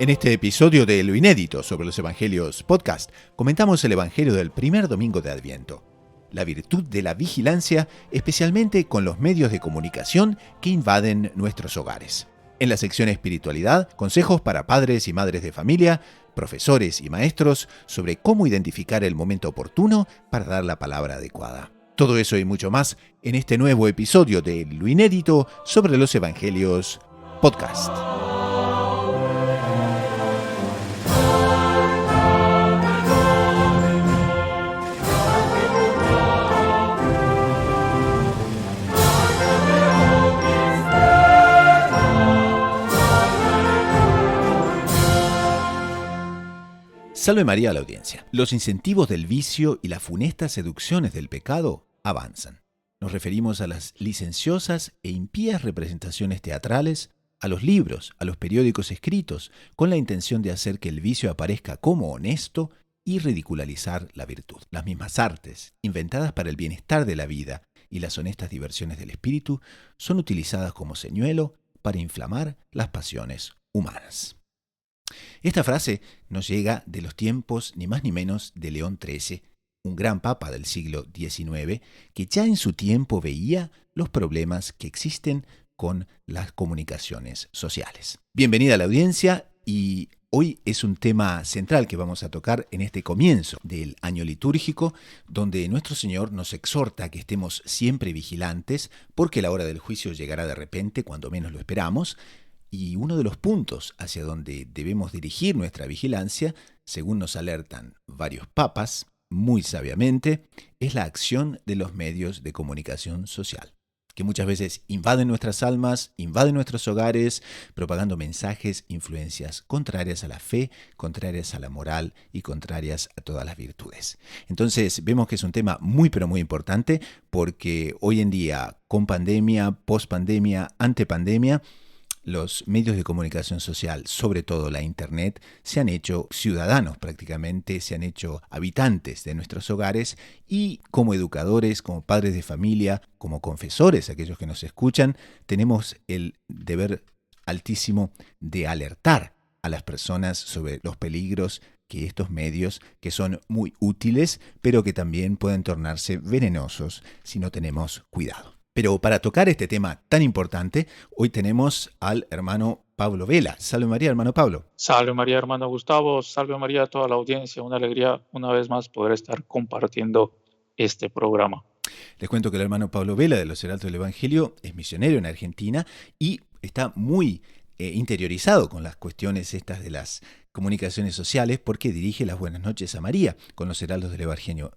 En este episodio de Lo Inédito sobre los Evangelios Podcast, comentamos el Evangelio del primer domingo de Adviento, la virtud de la vigilancia, especialmente con los medios de comunicación que invaden nuestros hogares. En la sección Espiritualidad, consejos para padres y madres de familia, profesores y maestros sobre cómo identificar el momento oportuno para dar la palabra adecuada. Todo eso y mucho más en este nuevo episodio de Lo Inédito sobre los Evangelios Podcast. Salve María a la audiencia. Los incentivos del vicio y las funestas seducciones del pecado avanzan. Nos referimos a las licenciosas e impías representaciones teatrales, a los libros, a los periódicos escritos, con la intención de hacer que el vicio aparezca como honesto y ridicularizar la virtud. Las mismas artes, inventadas para el bienestar de la vida y las honestas diversiones del espíritu, son utilizadas como señuelo para inflamar las pasiones humanas. Esta frase nos llega de los tiempos ni más ni menos de León XIII, un gran papa del siglo XIX, que ya en su tiempo veía los problemas que existen con las comunicaciones sociales. Bienvenida a la audiencia y hoy es un tema central que vamos a tocar en este comienzo del año litúrgico, donde nuestro Señor nos exhorta a que estemos siempre vigilantes porque la hora del juicio llegará de repente cuando menos lo esperamos. Y uno de los puntos hacia donde debemos dirigir nuestra vigilancia, según nos alertan varios papas, muy sabiamente, es la acción de los medios de comunicación social, que muchas veces invaden nuestras almas, invaden nuestros hogares, propagando mensajes, influencias contrarias a la fe, contrarias a la moral y contrarias a todas las virtudes. Entonces vemos que es un tema muy pero muy importante porque hoy en día, con pandemia, pospandemia, antepandemia, los medios de comunicación social, sobre todo la Internet, se han hecho ciudadanos prácticamente, se han hecho habitantes de nuestros hogares y como educadores, como padres de familia, como confesores, aquellos que nos escuchan, tenemos el deber altísimo de alertar a las personas sobre los peligros que estos medios, que son muy útiles, pero que también pueden tornarse venenosos si no tenemos cuidado. Pero para tocar este tema tan importante, hoy tenemos al hermano Pablo Vela. Salve María, hermano Pablo. Salve María, hermano Gustavo. Salve María a toda la audiencia. Una alegría una vez más poder estar compartiendo este programa. Les cuento que el hermano Pablo Vela de los Heraldos del Evangelio es misionero en Argentina y está muy interiorizado con las cuestiones estas de las comunicaciones sociales porque dirige las Buenas Noches a María con los Heraldos del Evangelio.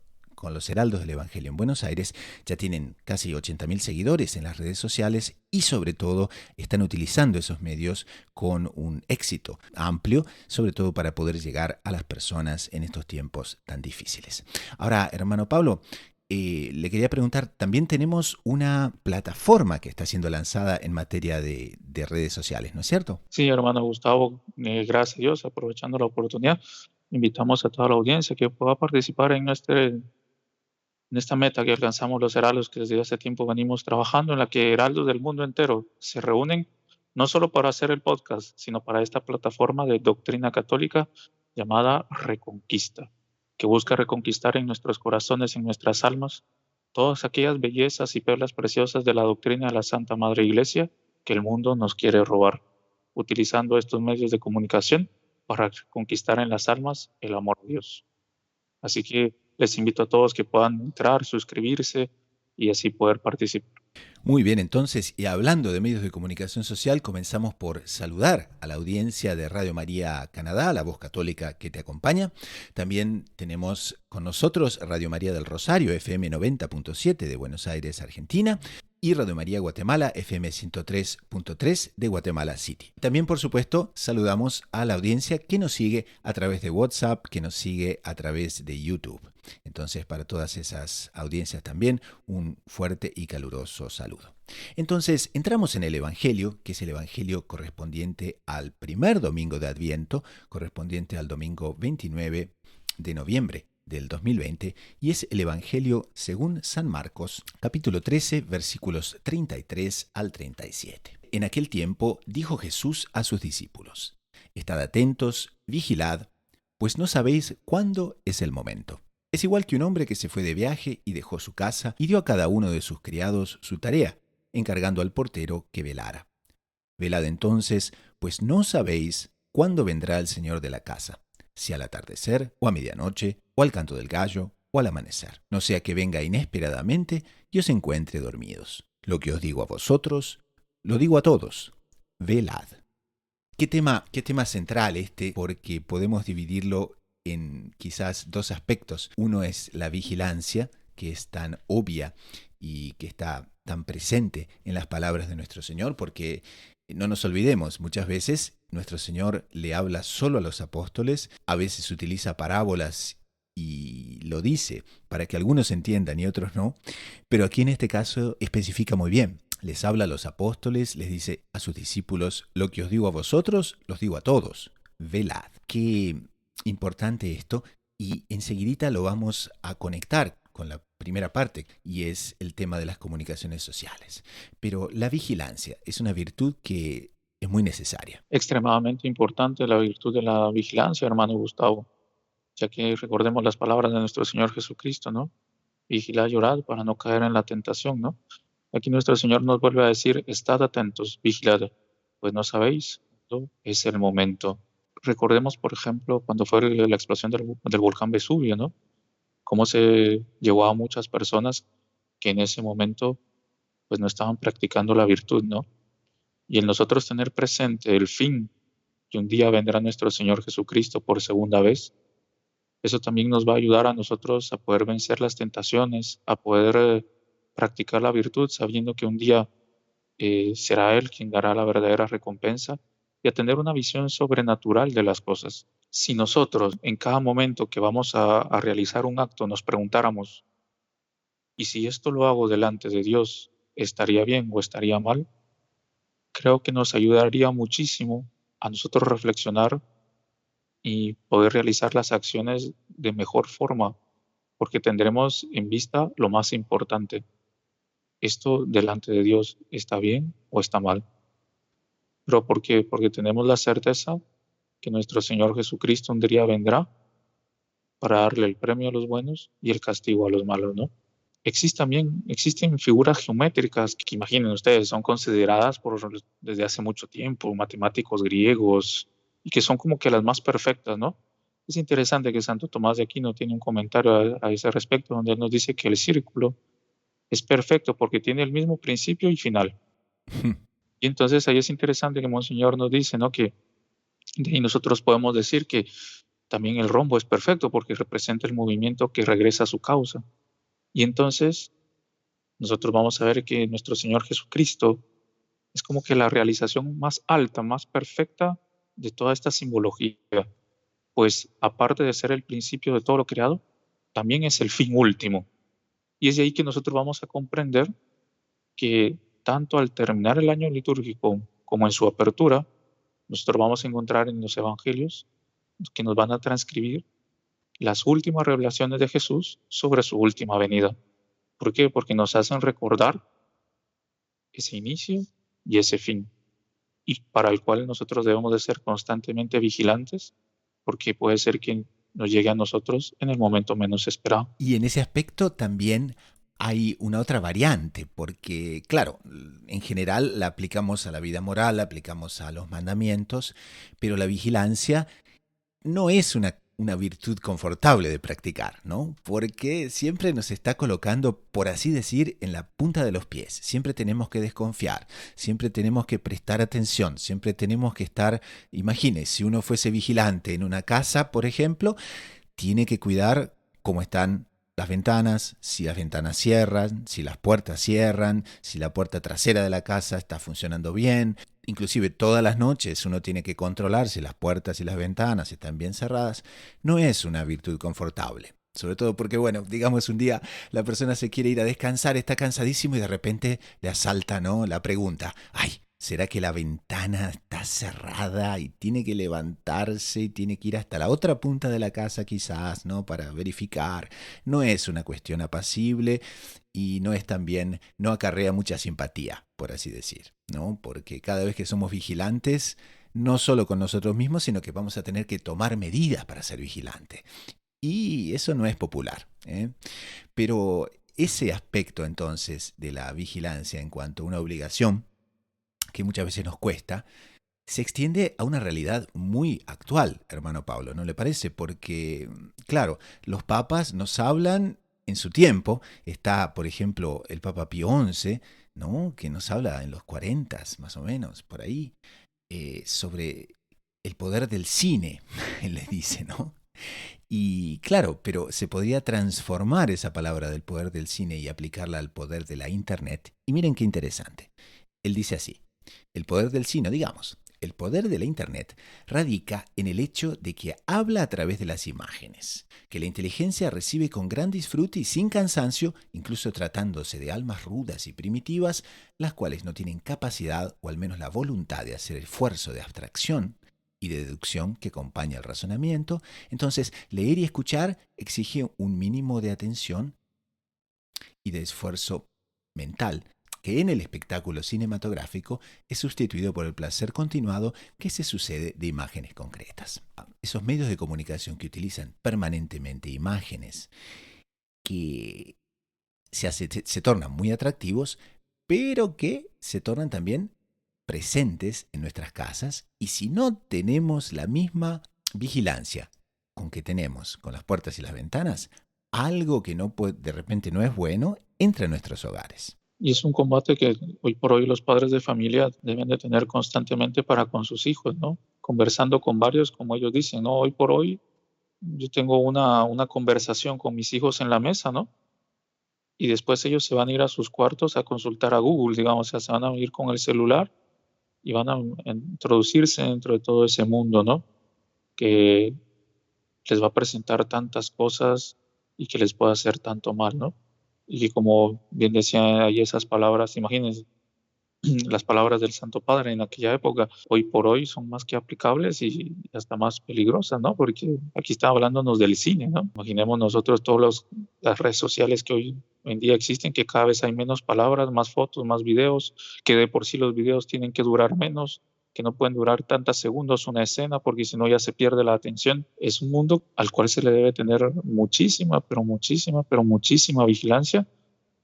En Buenos Aires ya tienen casi 80.000 seguidores en las redes sociales y sobre todo están utilizando esos medios con un éxito amplio, sobre todo para poder llegar a las personas en estos tiempos tan difíciles. Ahora, hermano Pablo, le quería preguntar, también tenemos una plataforma que está siendo lanzada en materia de redes sociales, ¿no es cierto? Sí, hermano Gustavo, gracias a Dios, aprovechando la oportunidad, invitamos a toda la audiencia que pueda participar en esta meta que alcanzamos los heraldos que desde hace tiempo venimos trabajando, en la que heraldos del mundo entero se reúnen no solo para hacer el podcast, sino para esta plataforma de doctrina católica llamada Reconquista, que busca reconquistar en nuestros corazones, en nuestras almas, todas aquellas bellezas y perlas preciosas de la doctrina de la Santa Madre Iglesia que el mundo nos quiere robar, utilizando estos medios de comunicación para conquistar en las almas el amor de Dios. Así que les invito a todos que puedan entrar, suscribirse y así poder participar. Muy bien, entonces, y hablando de medios de comunicación social, comenzamos por saludar a la audiencia de Radio María Canadá, la voz católica que te acompaña. También tenemos con nosotros Radio María del Rosario, FM 90.7 de Buenos Aires, Argentina. Y Radio María Guatemala, FM 103.3 de Guatemala City. También, por supuesto, saludamos a la audiencia que nos sigue a través de WhatsApp, que nos sigue a través de YouTube. Entonces, para todas esas audiencias también, un fuerte y caluroso saludo. Entonces, entramos en el Evangelio, que es el Evangelio correspondiente al primer domingo de Adviento, correspondiente al domingo 29 de noviembre del 2020, y es el Evangelio según San Marcos, capítulo 13, versículos 33 al 37. En aquel tiempo dijo Jesús a sus discípulos: Estad atentos, vigilad, pues no sabéis cuándo es el momento. Es igual que un hombre que se fue de viaje y dejó su casa y dio a cada uno de sus criados su tarea, encargando al portero que velara. Velad entonces, pues no sabéis cuándo vendrá el Señor de la casa, si al atardecer, o a medianoche, o al canto del gallo, o al amanecer. No sea que venga inesperadamente y os encuentre dormidos. Lo que os digo a vosotros, lo digo a todos. Velad. Qué tema central este, porque podemos dividirlo en quizás dos aspectos. Uno es la vigilancia, que es tan obvia y que está tan presente en las palabras de nuestro Señor, porque no nos olvidemos, muchas veces nuestro Señor le habla solo a los apóstoles, a veces utiliza parábolas y lo dice para que algunos entiendan y otros no, pero aquí en este caso especifica muy bien. Les habla a los apóstoles, les dice a sus discípulos, lo que os digo a vosotros, los digo a todos, velad. Qué importante esto, y enseguidita lo vamos a conectar con la primera parte, y es el tema de las comunicaciones sociales. Pero la vigilancia es una virtud que es muy necesaria. Extremadamente importante la virtud de la vigilancia, hermano Gustavo, ya que recordemos las palabras de nuestro Señor Jesucristo, ¿no? Vigilad y orad para no caer en la tentación, ¿no? Aquí nuestro Señor nos vuelve a decir, estad atentos, vigilad, pues no sabéis cuándo es el momento. Recordemos, por ejemplo, cuando fue la explosión del volcán Vesubio, ¿no? Cómo se llevó a muchas personas que en ese momento pues no estaban practicando la virtud, ¿no? Y el nosotros tener presente el fin, que un día vendrá nuestro Señor Jesucristo por segunda vez, eso también nos va a ayudar a nosotros a poder vencer las tentaciones, a poder practicar la virtud sabiendo que un día será Él quien dará la verdadera recompensa y a tener una visión sobrenatural de las cosas. Si nosotros en cada momento que vamos a realizar un acto nos preguntáramos, ¿y si esto lo hago delante de Dios, estaría bien o estaría mal? Creo que nos ayudaría muchísimo a nosotros reflexionar y poder realizar las acciones de mejor forma, porque tendremos en vista lo más importante. ¿Esto delante de Dios está bien o está mal? ¿Pero por qué? Porque tenemos la certeza que nuestro Señor Jesucristo un día vendrá para darle el premio a los buenos y el castigo a los malos, ¿no? Existen figuras geométricas que imaginen ustedes, son consideradas desde hace mucho tiempo, matemáticos griegos, y que son como que las más perfectas, ¿no? Es interesante que Santo Tomás de Aquino tiene un comentario a ese respecto, donde él nos dice que el círculo es perfecto porque tiene el mismo principio y final. Y entonces ahí es interesante que Monseñor nos dice, ¿no? Que de ahí nosotros podemos decir que también el rombo es perfecto porque representa el movimiento que regresa a su causa. Y entonces nosotros vamos a ver que nuestro Señor Jesucristo es como que la realización más alta, más perfecta de toda esta simbología, pues aparte de ser el principio de todo lo creado, también es el fin último. Y es de ahí que nosotros vamos a comprender que tanto al terminar el año litúrgico como en su apertura, nosotros vamos a encontrar en los evangelios que nos van a transcribir las últimas revelaciones de Jesús sobre su última venida. ¿Por qué? Porque nos hacen recordar ese inicio y ese fin, y para el cual nosotros debemos de ser constantemente vigilantes, porque puede ser que nos llegue a nosotros en el momento menos esperado. Y en ese aspecto también hay una otra variante, porque claro, en general la aplicamos a la vida moral, la aplicamos a los mandamientos, pero la vigilancia no es una virtud confortable de practicar, ¿no? Porque siempre nos está colocando, por así decir, en la punta de los pies. Siempre tenemos que desconfiar, siempre tenemos que prestar atención, siempre tenemos que estar, imagine, si uno fuese vigilante en una casa, por ejemplo, tiene que cuidar cómo están las ventanas, si las ventanas cierran, si las puertas cierran, si la puerta trasera de la casa está funcionando bien. Inclusive todas las noches uno tiene que controlar si las puertas y las ventanas están bien cerradas. No es una virtud confortable. Sobre todo porque, bueno, digamos un día la persona se quiere ir a descansar, está cansadísimo y de repente le asalta, ¿no? La pregunta, ay, ¿será que la ventana está cerrada y tiene que levantarse y tiene que ir hasta la otra punta de la casa quizás, ¿no? Para verificar. No es una cuestión apacible y no es también, no acarrea mucha simpatía, por así decir, ¿no? Porque cada vez que somos vigilantes, no solo con nosotros mismos, sino que vamos a tener que tomar medidas para ser vigilantes. Y eso no es popular, ¿eh? Pero ese aspecto entonces de la vigilancia en cuanto a una obligación, que muchas veces nos cuesta, se extiende a una realidad muy actual, hermano Pablo, ¿no le parece? Porque, claro, los papas nos hablan en su tiempo. Está, por ejemplo, el Papa Pío XI, ¿no? Que nos habla en los 40, más o menos, por ahí, sobre el poder del cine, él les dice, ¿no? Y claro, pero se podría transformar esa palabra del poder del cine y aplicarla al poder de la Internet. Y miren qué interesante. Él dice así, el poder del cine, digamos, el poder de la Internet radica en el hecho de que habla a través de las imágenes, que la inteligencia recibe con gran disfrute y sin cansancio, incluso tratándose de almas rudas y primitivas, las cuales no tienen capacidad o al menos la voluntad de hacer el esfuerzo de abstracción y de deducción que acompaña el razonamiento. Entonces, leer y escuchar exige un mínimo de atención y de esfuerzo mental, que en el espectáculo cinematográfico es sustituido por el placer continuado que se sucede de imágenes concretas. Esos medios de comunicación que utilizan permanentemente imágenes que se tornan muy atractivos, pero que se tornan también presentes en nuestras casas, y si no tenemos la misma vigilancia con que tenemos con las puertas y las ventanas, algo que no puede, de repente no es bueno, entra en nuestros hogares. Y es un combate que hoy por hoy los padres de familia deben de tener constantemente para con sus hijos, ¿no? Conversando con varios, como ellos dicen, ¿no? Hoy por hoy yo tengo una conversación con mis hijos en la mesa, ¿no? Y después ellos se van a ir a sus cuartos a consultar a Google, digamos, o sea, se van a ir con el celular y van a introducirse dentro de todo ese mundo, ¿no? Que les va a presentar tantas cosas y que les puede hacer tanto mal, ¿no? Y que como bien decía ahí esas palabras, imagínense, las palabras del Santo Padre en aquella época, hoy por hoy son más que aplicables y hasta más peligrosas, ¿no? Porque aquí está hablándonos del cine, ¿no? Imaginemos nosotros todas las redes sociales que hoy en día existen, que cada vez hay menos palabras, más fotos, más videos, que de por sí los videos tienen que durar menos, que no pueden durar tantos segundos una escena porque si no ya se pierde la atención. Es un mundo al cual se le debe tener muchísima, pero muchísima, pero muchísima vigilancia,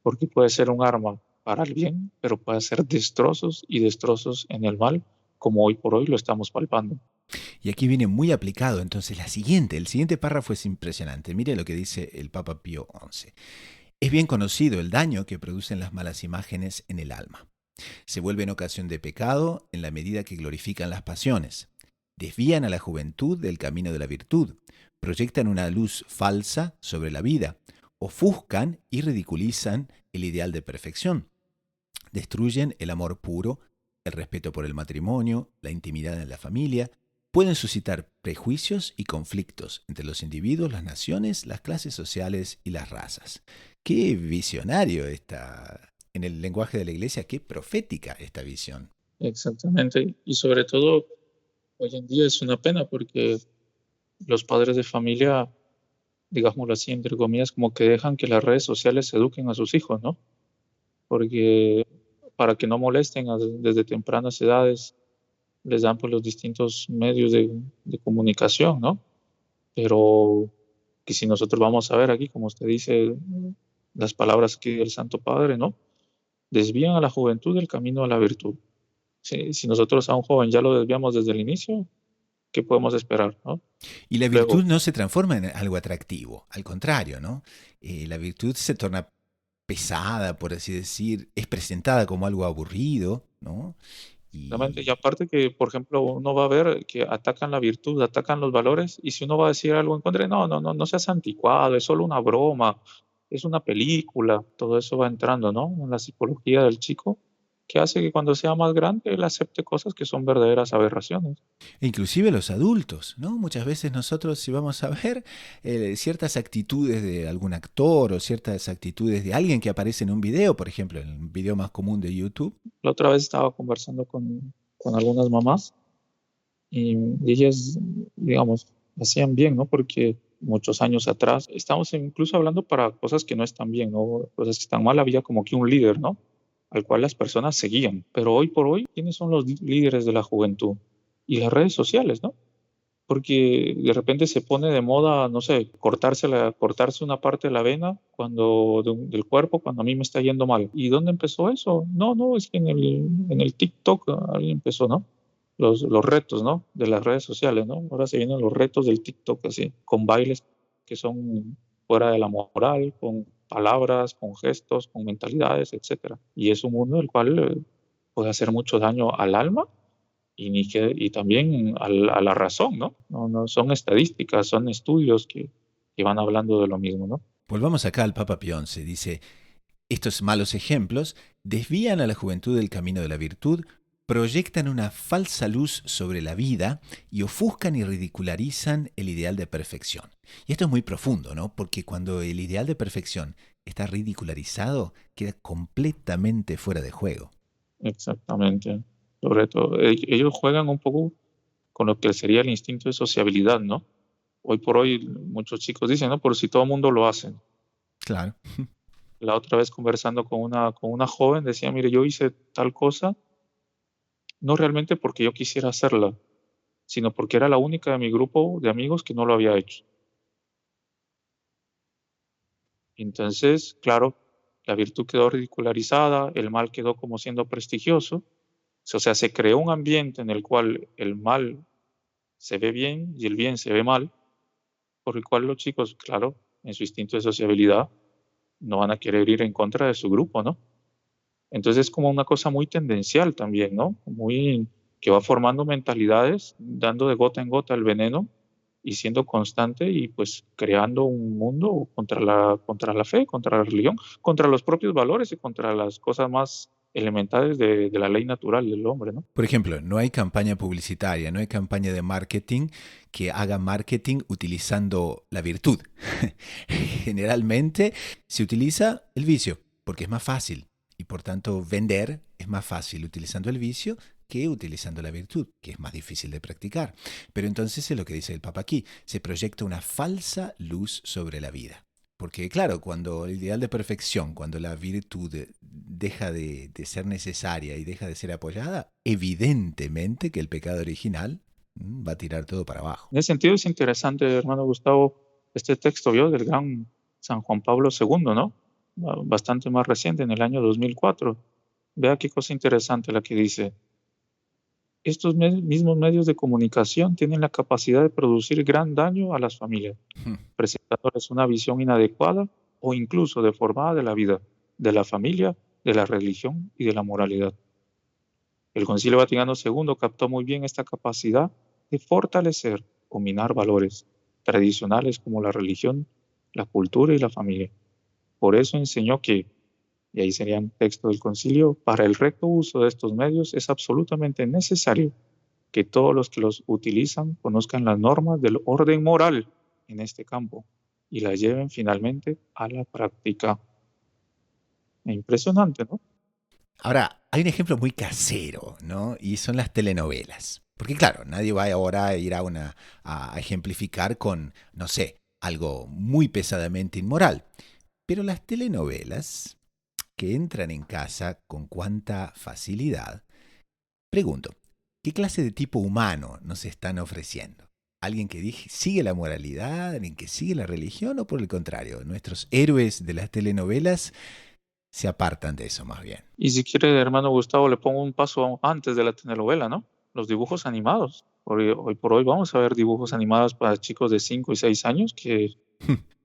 porque puede ser un arma para el bien, pero puede hacer destrozos y destrozos en el mal, como hoy por hoy lo estamos palpando. Y aquí viene muy aplicado entonces el siguiente párrafo es impresionante. Mire lo que dice el Papa Pío XI. Es bien conocido el daño que producen las malas imágenes en el alma. Se vuelven ocasión de pecado en la medida que glorifican las pasiones, desvían a la juventud del camino de la virtud, proyectan una luz falsa sobre la vida, ofuscan y ridiculizan el ideal de perfección, destruyen el amor puro, el respeto por el matrimonio, la intimidad en la familia, pueden suscitar prejuicios y conflictos entre los individuos, las naciones, las clases sociales y las razas. Qué visionario en el lenguaje de la iglesia, qué profética esta visión. Exactamente. Y sobre todo, hoy en día es una pena porque los padres de familia, digámoslo así, entre comillas, como que dejan que las redes sociales eduquen a sus hijos, ¿no? Porque para que no molesten desde tempranas edades, les dan pues los distintos medios de comunicación, ¿no? Pero que si nosotros vamos a ver aquí, como usted dice, las palabras aquí del Santo Padre, ¿no? Desvían a la juventud del camino a la virtud. Si nosotros a un joven ya lo desviamos desde el inicio, ¿qué podemos esperar, no? Y la Luego, virtud no se transforma en algo atractivo, al contrario, ¿no? La virtud se torna pesada, por así decir, es presentada como algo aburrido, ¿no? realmente, y Y aparte que, por ejemplo, uno va a ver que atacan la virtud, atacan los valores, y si uno va a decir algo en contra, no, no, no, no seas anticuado, es solo una broma, es una película, todo eso va entrando, ¿no? En la psicología del chico, que hace que cuando sea más grande él acepte cosas que son verdaderas aberraciones. e inclusive los adultos, ¿no? Muchas veces nosotros, si vamos a ver ciertas actitudes de algún actor o ciertas actitudes de alguien que aparece en un video, por ejemplo, en el video más común de YouTube. La otra vez estaba conversando con algunas mamás y ellas, digamos, hacían bien, ¿no? Porque muchos años atrás estamos incluso hablando para cosas que no están bien, ¿no? Cosas que están mal, había como que un líder, ¿no? Al cual las personas seguían. Pero hoy por hoy, ¿quiénes son los líderes de la juventud? y las redes sociales, ¿no? Porque de repente se pone de moda, no sé, cortarse una parte de la vena del cuerpo cuando a mí me está yendo mal. ¿Y dónde empezó eso? No, no, es que en el TikTok alguien empezó, ¿no? Los retos, ¿no? De las redes sociales, ¿no? Ahora se vienen los retos del TikTok, así, con bailes que son fuera de la moral, con palabras, con gestos, con mentalidades, etcétera. Y es un mundo el cual puede hacer mucho daño al alma y también a la razón, ¿no? No, no son estadísticas, son estudios que van hablando de lo mismo, ¿no? Volvamos acá al Papa Pío XI. Dice, estos malos ejemplos desvían a la juventud del camino de la virtud, proyectan una falsa luz sobre la vida y ofuscan y ridicularizan el ideal de perfección. Y esto es muy profundo, ¿no? Porque cuando el ideal de perfección está ridicularizado, queda completamente fuera de juego. Exactamente. Sobre todo, ellos juegan un poco con lo que sería el instinto de sociabilidad, ¿no? Hoy por hoy muchos chicos dicen, ¿no? Por si todo el mundo lo hace. Claro. La otra vez conversando con una joven decía, mire, yo hice tal cosa, no realmente porque yo quisiera hacerla, sino porque era la única de mi grupo de amigos que no lo había hecho. Entonces, claro, la virtud quedó ridicularizada, el mal quedó como siendo prestigioso, o sea, se creó un ambiente en el cual el mal se ve bien y el bien se ve mal, por el cual los chicos, claro, en su instinto de sociabilidad, no van a querer ir en contra de su grupo, ¿no? Entonces es como una cosa muy tendencial también, ¿no? Muy que va formando mentalidades, dando de gota en gota el veneno y siendo constante y pues creando un mundo contra la fe, contra la religión, contra los propios valores y contra las cosas más elementales de la ley natural del hombre, ¿no? Por ejemplo, no hay campaña publicitaria, no hay campaña de marketing que haga marketing utilizando la virtud. Generalmente se utiliza el vicio, porque es más fácil y por tanto vender es más fácil utilizando el vicio que utilizando la virtud, que es más difícil de practicar. Pero entonces es lo que dice el Papa aquí, se proyecta una falsa luz sobre la vida. Porque claro, cuando el ideal de perfección, cuando la virtud deja de ser necesaria y deja de ser apoyada, evidentemente que el pecado original va a tirar todo para abajo. En ese sentido es interesante, hermano Gustavo, este texto, ¿vio? Del gran San Juan Pablo II, ¿no? Bastante más reciente, en el año 2004. Vea qué cosa interesante la que dice. Estos mismos medios de comunicación tienen la capacidad de producir gran daño a las familias, presentándoles una visión inadecuada o incluso deformada de la vida, de la familia, de la religión y de la moralidad. El Concilio Vaticano II captó muy bien esta capacidad de fortalecer o minar valores tradicionales como la religión, la cultura y la familia. Por eso enseñó que, y ahí sería un texto del concilio, para el recto uso de estos medios es absolutamente necesario que todos los que los utilizan conozcan las normas del orden moral en este campo y las lleven finalmente a la práctica. Impresionante, ¿no? Ahora, hay un ejemplo muy casero, ¿no? Y son las telenovelas. Porque claro, nadie va ahora a ir a ejemplificar con, no sé, algo muy pesadamente inmoral. Pero las telenovelas que entran en casa con cuánta facilidad, pregunto, ¿qué clase de tipo humano nos están ofreciendo? ¿Alguien que sigue la moralidad, alguien que sigue la religión o por el contrario, nuestros héroes de las telenovelas se apartan de eso más bien? Y si quiere, hermano Gustavo, le pongo un paso antes de la telenovela, ¿no? Los dibujos animados. Hoy por hoy vamos a ver dibujos animados para chicos de 5 y 6 años que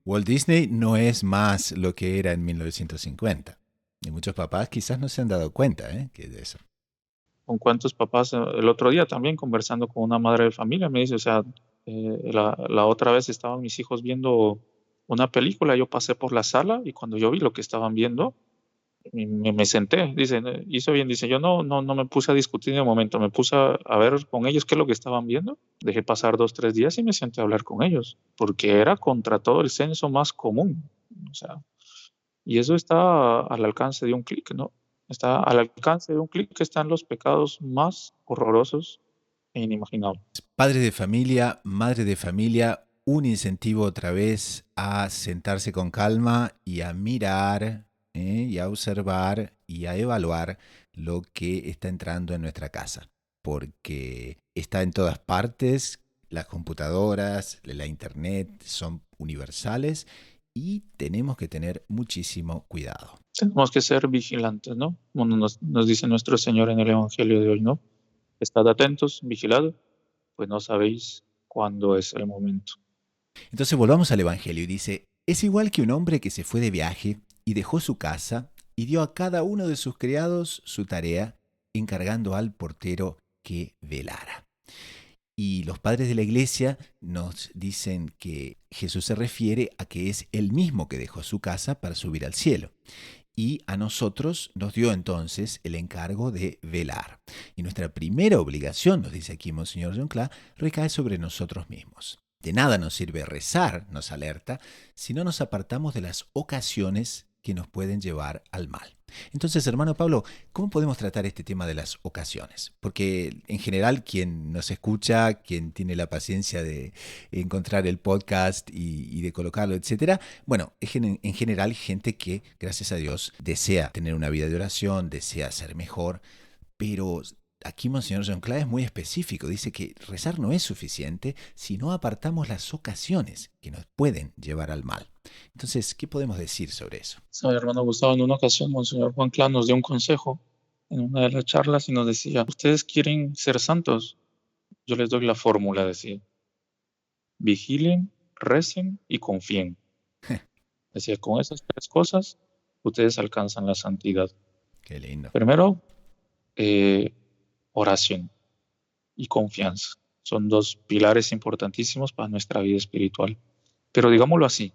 Walt Disney no es más lo que era en 1950. Y muchos papás quizás no se han dado cuenta que de eso. con cuántos papás, el otro día también conversando con una madre de familia, me dice, o sea, la otra vez estaban mis hijos viendo una película, yo pasé por la sala y cuando yo vi lo que estaban viendo, me senté, dice, hizo bien, dice, yo no me puse a discutir en el momento, me puse a ver con ellos qué es lo que estaban viendo, dejé pasar 2, 3 días y me senté a hablar con ellos, porque era contra todo el censo más común, o sea, y eso está al alcance de un clic, ¿no? Está al alcance de un clic que están los pecados más horrorosos e inimaginables. Padre de familia, madre de familia, un incentivo otra vez a sentarse con calma y a mirar y a observar y a evaluar lo que está entrando en nuestra casa. porque está en todas partes, las computadoras, la internet son universales y tenemos que tener muchísimo cuidado. Tenemos que ser vigilantes, ¿no? Como nos dice nuestro Señor en el Evangelio de hoy, ¿no? Estad atentos, vigilad, pues no sabéis cuándo es el momento. Entonces volvamos al Evangelio y dice, es igual que un hombre que se fue de viaje y dejó su casa y dio a cada uno de sus criados su tarea, encargando al portero que velara. Y los padres de la iglesia nos dicen que Jesús se refiere a que es él mismo que dejó su casa para subir al cielo. Y a nosotros nos dio entonces el encargo de velar. Y nuestra primera obligación, nos dice aquí Monseñor John Cla, recae sobre nosotros mismos. De nada nos sirve rezar, nos alerta, si no nos apartamos de las ocasiones que nos pueden llevar al mal. Entonces, hermano Pablo, ¿cómo podemos tratar este tema de las ocasiones? Porque en general quien nos escucha, quien tiene la paciencia de encontrar el podcast y de colocarlo, etcétera, bueno, es en general gente que, gracias a Dios, desea tener una vida de oración, desea ser mejor, pero aquí Monseñor John Cla es muy específico. Dice que rezar no es suficiente si no apartamos las ocasiones que nos pueden llevar al mal. Entonces, ¿qué podemos decir sobre eso? Sabe, hermano Gustavo, en una ocasión, Monseñor Juan Clan nos dio un consejo en una de las charlas y nos decía, ¿ustedes quieren ser santos? Yo les doy la fórmula, decía. Vigilen, recen y confíen. Decía, con esas tres cosas, ustedes alcanzan la santidad. Qué lindo. Primero, oración y confianza. Son dos pilares importantísimos para nuestra vida espiritual. Pero digámoslo así,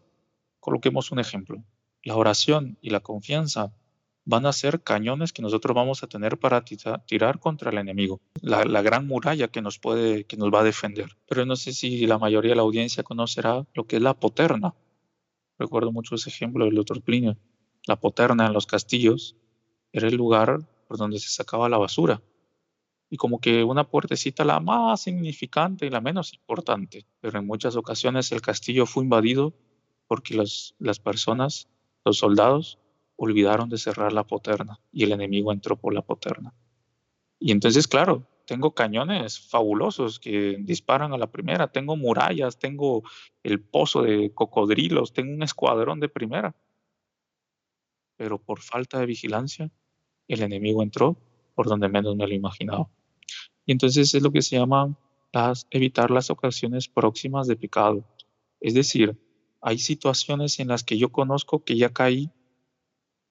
coloquemos un ejemplo. La oración y la confianza van a ser cañones que nosotros vamos a tener para tirar contra el enemigo. La gran muralla que nos va a defender. Pero no sé si la mayoría de la audiencia conocerá lo que es la poterna. Recuerdo mucho ese ejemplo del doctor Plinio. La poterna en los castillos era el lugar por donde se sacaba la basura. Y como que una puertecita la más significante y la menos importante. Pero en muchas ocasiones el castillo fue invadido porque las personas, los soldados, olvidaron de cerrar la poterna y el enemigo entró por la poterna. Y entonces, claro, tengo cañones fabulosos que disparan a la primera, tengo murallas, tengo el pozo de cocodrilos, tengo un escuadrón de primera. Pero por falta de vigilancia, el enemigo entró por donde menos me lo imaginaba. Y entonces es lo que se llama evitar las ocasiones próximas de pecado. Es decir, hay situaciones en las que yo conozco que ya caí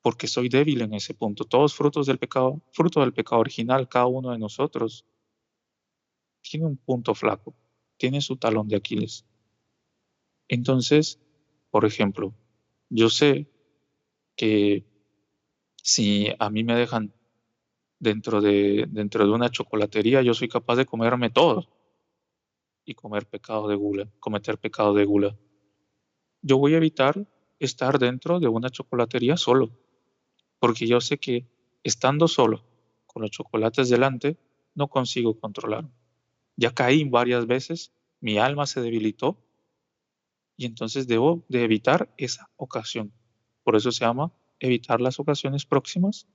porque soy débil en ese punto. Todos frutos del pecado, fruto del pecado original, cada uno de nosotros tiene un punto flaco, tiene su talón de Aquiles. Entonces, por ejemplo, yo sé que si a mí me dejan dentro de una chocolatería, yo soy capaz de comerme todo y cometer pecado de gula. Yo voy a evitar estar dentro de una chocolatería solo, porque yo sé que estando solo, con los chocolates delante, no consigo controlar. Ya caí varias veces, mi alma se debilitó y entonces debo de evitar esa ocasión. Por eso se llama evitar las ocasiones próximas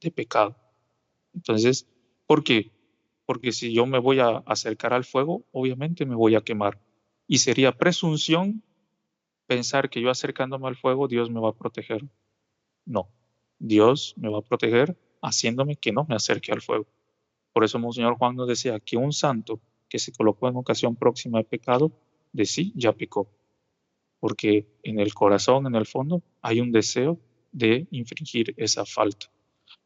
de pecado. Entonces, ¿por qué? Porque si yo me voy a acercar al fuego, obviamente me voy a quemar. Y sería presunción pensar que yo acercándome al fuego, Dios me va a proteger. No, Dios me va a proteger haciéndome que no me acerque al fuego. Por eso Monseñor Juan nos decía que un santo que se colocó en ocasión próxima de pecado, de sí ya pecó. Porque en el corazón, en el fondo, hay un deseo de infringir esa falta.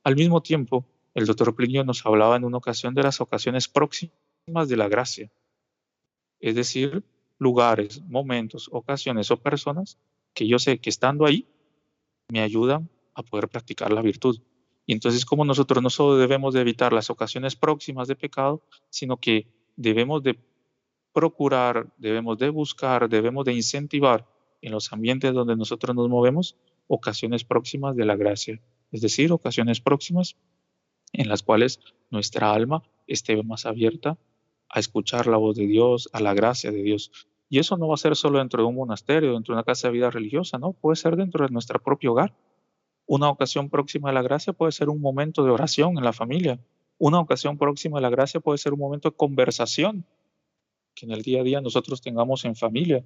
Al mismo tiempo, el doctor Plinio nos hablaba en una ocasión de las ocasiones próximas de la gracia. Es decir, lugares, momentos, ocasiones o personas que yo sé que estando ahí me ayudan a poder practicar la virtud. Y entonces, como nosotros no solo debemos de evitar las ocasiones próximas de pecado, sino que debemos de procurar, debemos de buscar, debemos de incentivar en los ambientes donde nosotros nos movemos ocasiones próximas de la gracia. Es decir, ocasiones próximas en las cuales nuestra alma esté más abierta a escuchar la voz de Dios, a la gracia de Dios. Y eso no va a ser solo dentro de un monasterio, dentro de una casa de vida religiosa, ¿no? Puede ser dentro de nuestro propio hogar. Una ocasión próxima de la gracia puede ser un momento de oración en la familia, Una ocasión próxima de la gracia puede ser un momento de conversación que en el día a día nosotros tengamos en familia.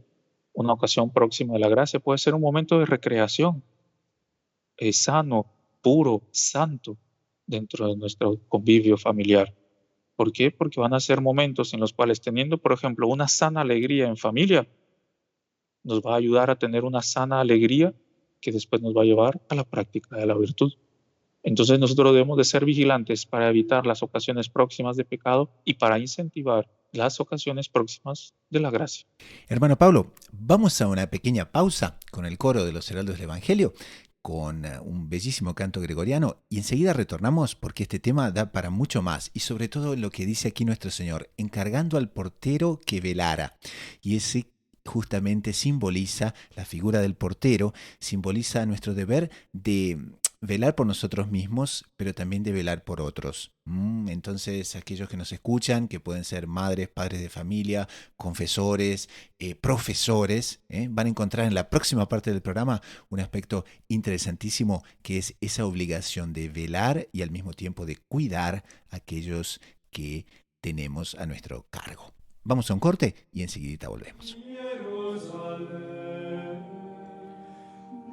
Una ocasión próxima de la gracia puede ser un momento de recreación, sano, puro, santo, dentro de nuestro convivio familiar. ¿Por qué? Porque van a ser momentos en los cuales, teniendo, por ejemplo, una sana alegría en familia, nos va a ayudar a tener una sana alegría que después nos va a llevar a la práctica de la virtud. Entonces nosotros debemos de ser vigilantes para evitar las ocasiones próximas de pecado y para incentivar las ocasiones próximas de la gracia. Hermano Pablo, vamos a una pequeña pausa con el coro de los Heraldos del Evangelio, con un bellísimo canto gregoriano, y enseguida retornamos porque este tema da para mucho más, y sobre todo lo que dice aquí nuestro Señor, encargando al portero que velara. Y ese justamente simboliza, la figura del portero, simboliza nuestro deber de velar por nosotros mismos, pero también de velar por otros. Entonces, aquellos que nos escuchan, que pueden ser madres, padres de familia, confesores, profesores, van a encontrar en la próxima parte del programa un aspecto interesantísimo que es esa obligación de velar y al mismo tiempo de cuidar a aquellos que tenemos a nuestro cargo. Vamos a un corte y enseguida volvemos.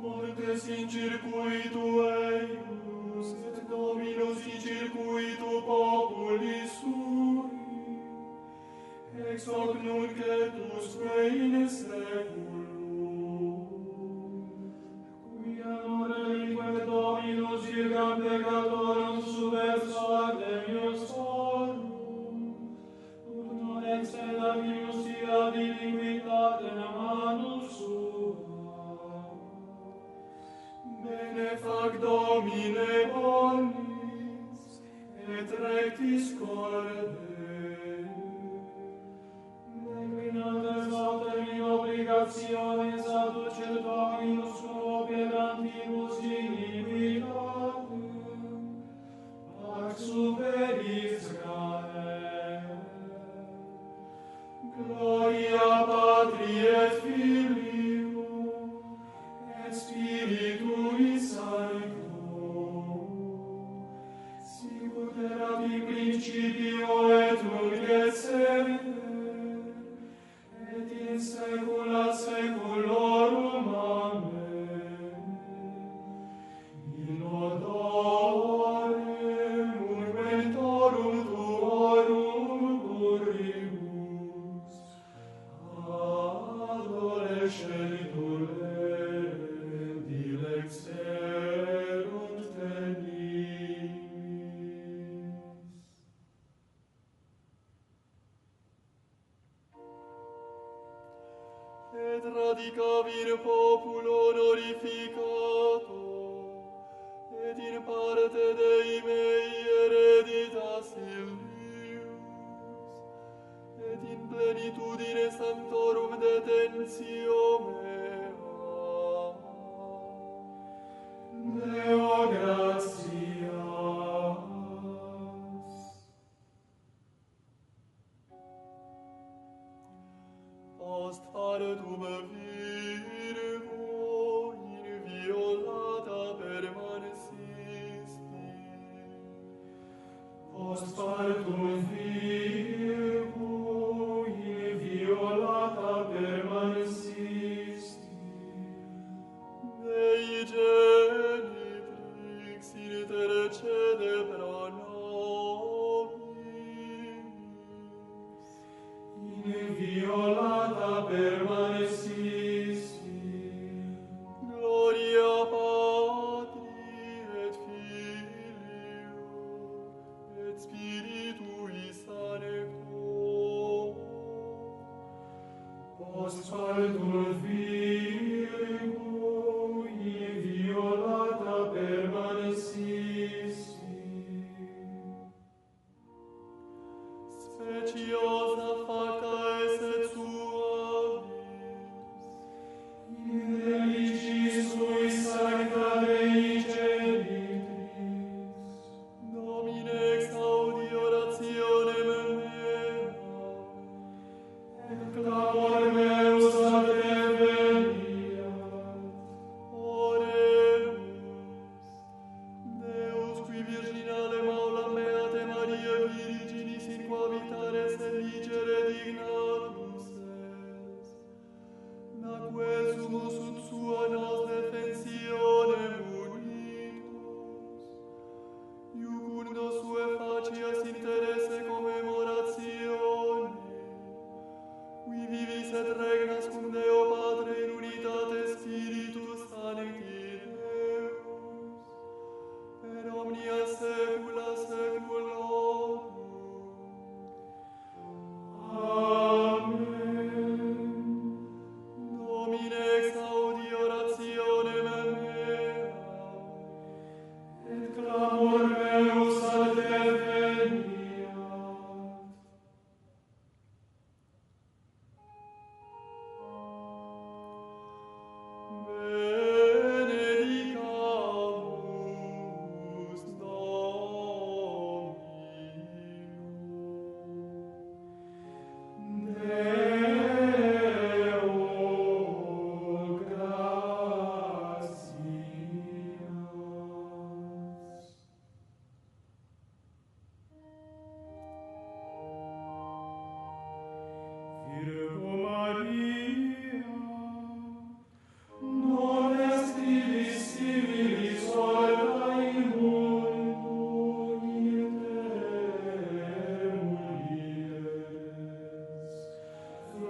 Montes in circuito eius, et Dominus in circuito populi sui, ex hoc nunc et usque in seculum. Qui amore liquet Dominus circam peccatorum subverso ad Deus forum, ut non extendat minusidad iniquitate in manus sua. Bene fac Domine bonis, et rectis corde. Declinates autem in obligationes aducet Dominus suo piedantibus iniquitatem, pax super Israel. Gloria Patri et Filio, et Spiritui Sancto, sicut erat in principio et nunc et semper, et in saecula saeculorum. Amen. In odorem ungmentorum tuorum curribus, adolescentur dilexerunt tenis. Et radicavir populo glorificato, et in parte Dei mei hereditas illius, et in plenitudine sanctorum detentio mea. Deo gratias. Post partum Virgo inviolata permanesisti. Post partum Virgo inviolata permanesisti. Dei genitrix intercede pro nobis. Inviolata permanesisti. Gloria Patri et Filio et Spiritui Sancto. Post partum Virgo inviolata permanesisti. Speciosa facta est et suavis, in religiis sui sancta Dei genitrix. Domine exaudi orationem mea, et clamor meus ad te veniat. Oremus. Deus qui virginale maula mea te Maria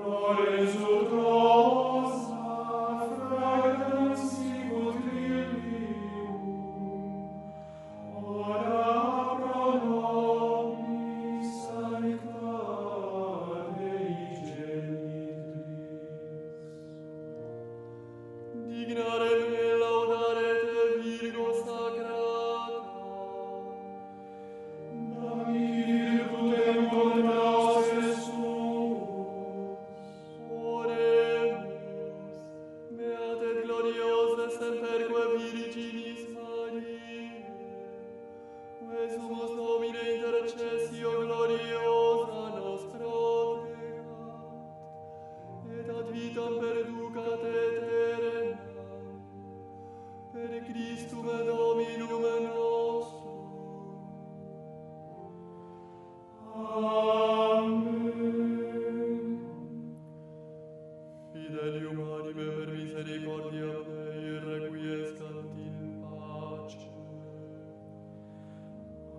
Flores utrosa, fragrans sicut lilium, ora pro nobis sanctare genitrix. Dignare me laudare te, Virgo Sacrata, dammi virtutem contra nos Jesús. Oremus, beate gloriosa semperque Virginis Mariae, que sumus Domine intercessio gloriosa nos protegat, et ad vitam perducat aeternam, per Christum Dominum nostrum. Amen. Fidelium anime per misericordia Dei requiescant in pace.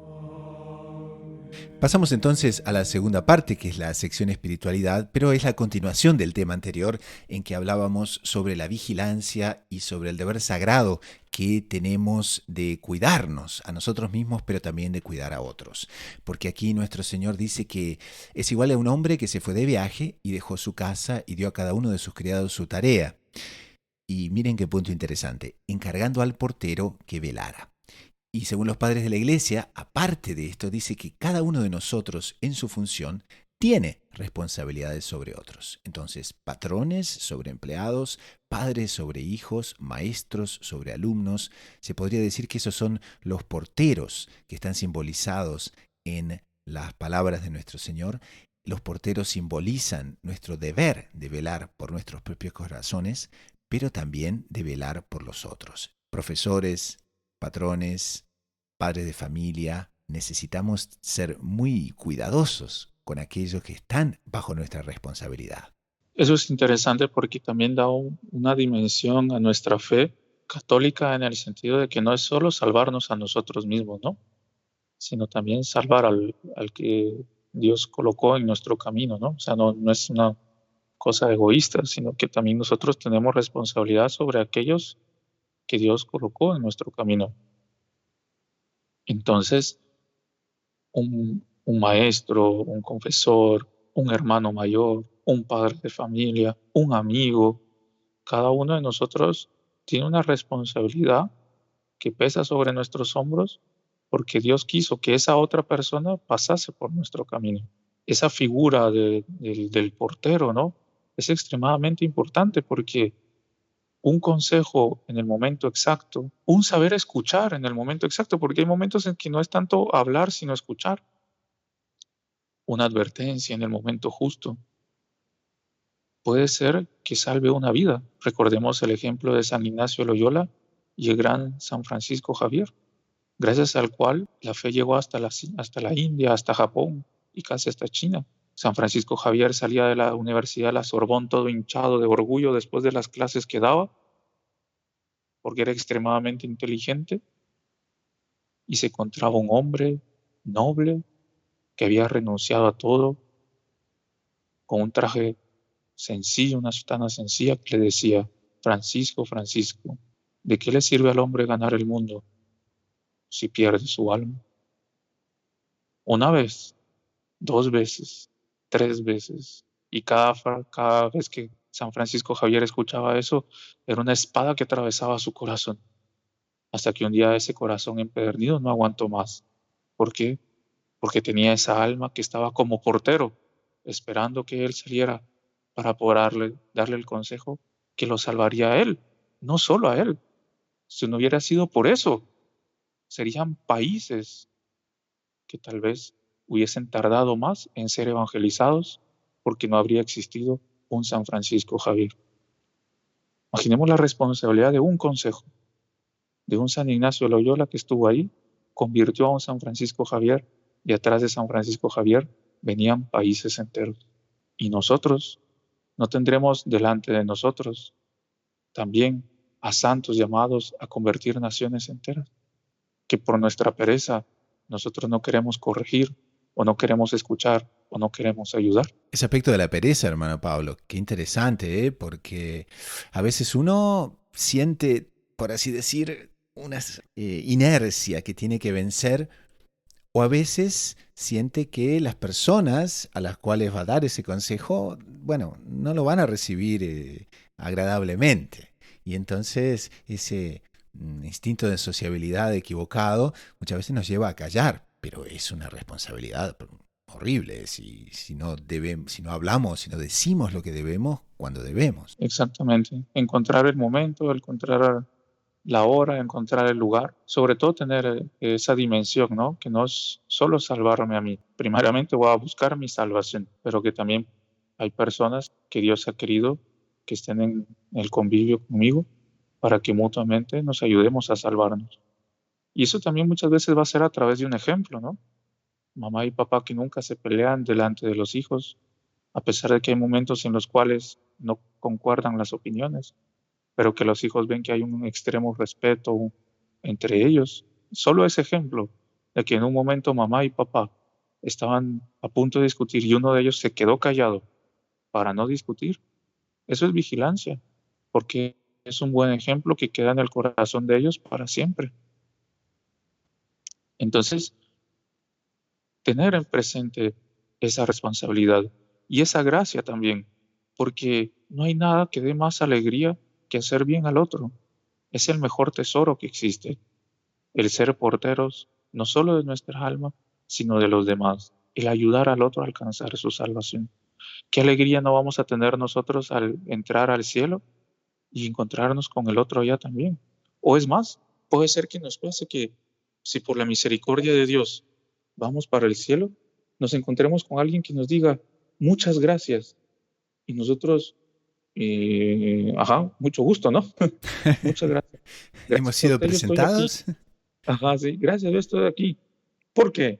Amen. Pasamos entonces a la segunda parte, que es la sección espiritualidad, pero es la continuación del tema anterior en que hablábamos sobre la vigilancia y sobre el deber sagrado que tenemos de cuidarnos a nosotros mismos, pero también de cuidar a otros. Porque aquí nuestro Señor dice que es igual a un hombre que se fue de viaje y dejó su casa y dio a cada uno de sus criados su tarea. Y miren qué punto interesante, encargando al portero que velara. Y según los padres de la Iglesia, aparte de esto, dice que cada uno de nosotros en su función tiene responsabilidades sobre otros. Entonces, patrones sobre empleados, padres sobre hijos, maestros sobre alumnos. Se podría decir que esos son los porteros que están simbolizados en las palabras de nuestro Señor. Los porteros simbolizan nuestro deber de velar por nuestros propios corazones, pero también de velar por los otros. Profesores, patrones, padres de familia, necesitamos ser muy cuidadosos con aquellos que están bajo nuestra responsabilidad. Eso es interesante porque también da una dimensión a nuestra fe católica en el sentido de que no es solo salvarnos a nosotros mismos, ¿no? Sino también salvar al que Dios colocó en nuestro camino, ¿no? O sea, no es una cosa egoísta, sino que también nosotros tenemos responsabilidad sobre aquellos que Dios colocó en nuestro camino. Entonces, un maestro, un confesor, un hermano mayor, un padre de familia, un amigo, cada uno de nosotros tiene una responsabilidad que pesa sobre nuestros hombros porque Dios quiso que esa otra persona pasase por nuestro camino. Esa figura del portero, ¿no? Es extremadamente importante porque un consejo en el momento exacto, un saber escuchar en el momento exacto, porque hay momentos en que no es tanto hablar, sino escuchar. Una advertencia en el momento justo. Puede ser que salve una vida. Recordemos el ejemplo de San Ignacio de Loyola y el gran San Francisco Javier, gracias al cual la fe llegó hasta la India, hasta Japón y casi hasta China. San Francisco Javier salía de la Universidad de la Sorbonne todo hinchado de orgullo después de las clases que daba, porque era extremadamente inteligente, y se encontraba un hombre noble que había renunciado a todo, con un traje sencillo, una sotana sencilla, que le decía: Francisco, Francisco, ¿de qué le sirve al hombre ganar el mundo si pierde su alma? Una vez, 2 veces, 3 veces, y cada vez que San Francisco Javier escuchaba eso, era una espada que atravesaba su corazón, hasta que un día ese corazón empedernido no aguantó más. ¿Por qué? Porque tenía esa alma que estaba como portero, esperando que él saliera para poder darle el consejo que lo salvaría a él, no solo a él. Si no hubiera sido por eso, serían países que tal vez hubiesen tardado más en ser evangelizados porque no habría existido un San Francisco Javier. Imaginemos la responsabilidad de un consejo, de un San Ignacio de Loyola que estuvo ahí, convirtió a un San Francisco Javier, y atrás de San Francisco Javier venían países enteros. Y nosotros no tendremos delante de nosotros también a santos llamados a convertir naciones enteras, que por nuestra pereza nosotros no queremos corregir o no queremos escuchar o no queremos ayudar. Ese aspecto de la pereza, hermano Pablo, qué interesante, ¿eh? Porque a veces uno siente, por así decir, una inercia que tiene que vencer, o a veces siente que las personas a las cuales va a dar ese consejo, bueno, no lo van a recibir agradablemente. Y entonces ese instinto de sociabilidad equivocado muchas veces nos lleva a callar, pero es una responsabilidad horrible si no hablamos, si no decimos lo que debemos cuando debemos. Exactamente. Encontrar el momento, encontrar la hora, encontrar el lugar. Sobre todo tener esa dimensión, ¿no? Que no es solo salvarme a mí. Primariamente voy a buscar mi salvación, pero que también hay personas que Dios ha querido que estén en el convivio conmigo para que mutuamente nos ayudemos a salvarnos. Y eso también muchas veces va a ser a través de un ejemplo, ¿no? Mamá y papá que nunca se pelean delante de los hijos, a pesar de que hay momentos en los cuales no concuerdan las opiniones, pero que los hijos ven que hay un extremo respeto entre ellos. Solo ese ejemplo de que en un momento mamá y papá estaban a punto de discutir y uno de ellos se quedó callado para no discutir, eso es vigilancia, porque es un buen ejemplo que queda en el corazón de ellos para siempre. Entonces, tener en presente esa responsabilidad y esa gracia también, porque no hay nada que dé más alegría que hacer bien al otro. Es el mejor tesoro que existe, el ser porteros no solo de nuestra alma, sino de los demás, el ayudar al otro a alcanzar su salvación. ¿Qué alegría no vamos a tener nosotros al entrar al cielo y encontrarnos con el otro allá también? O es más, puede ser que nos pase que si por la misericordia de Dios vamos para el cielo, nos encontremos con alguien que nos diga muchas gracias y nosotros, mucho gusto, ¿no? Muchas gracias. Hemos Gracias a sido usted, yo estoy aquí. presentados. Ajá, sí, gracias, yo estoy aquí. ¿Por qué?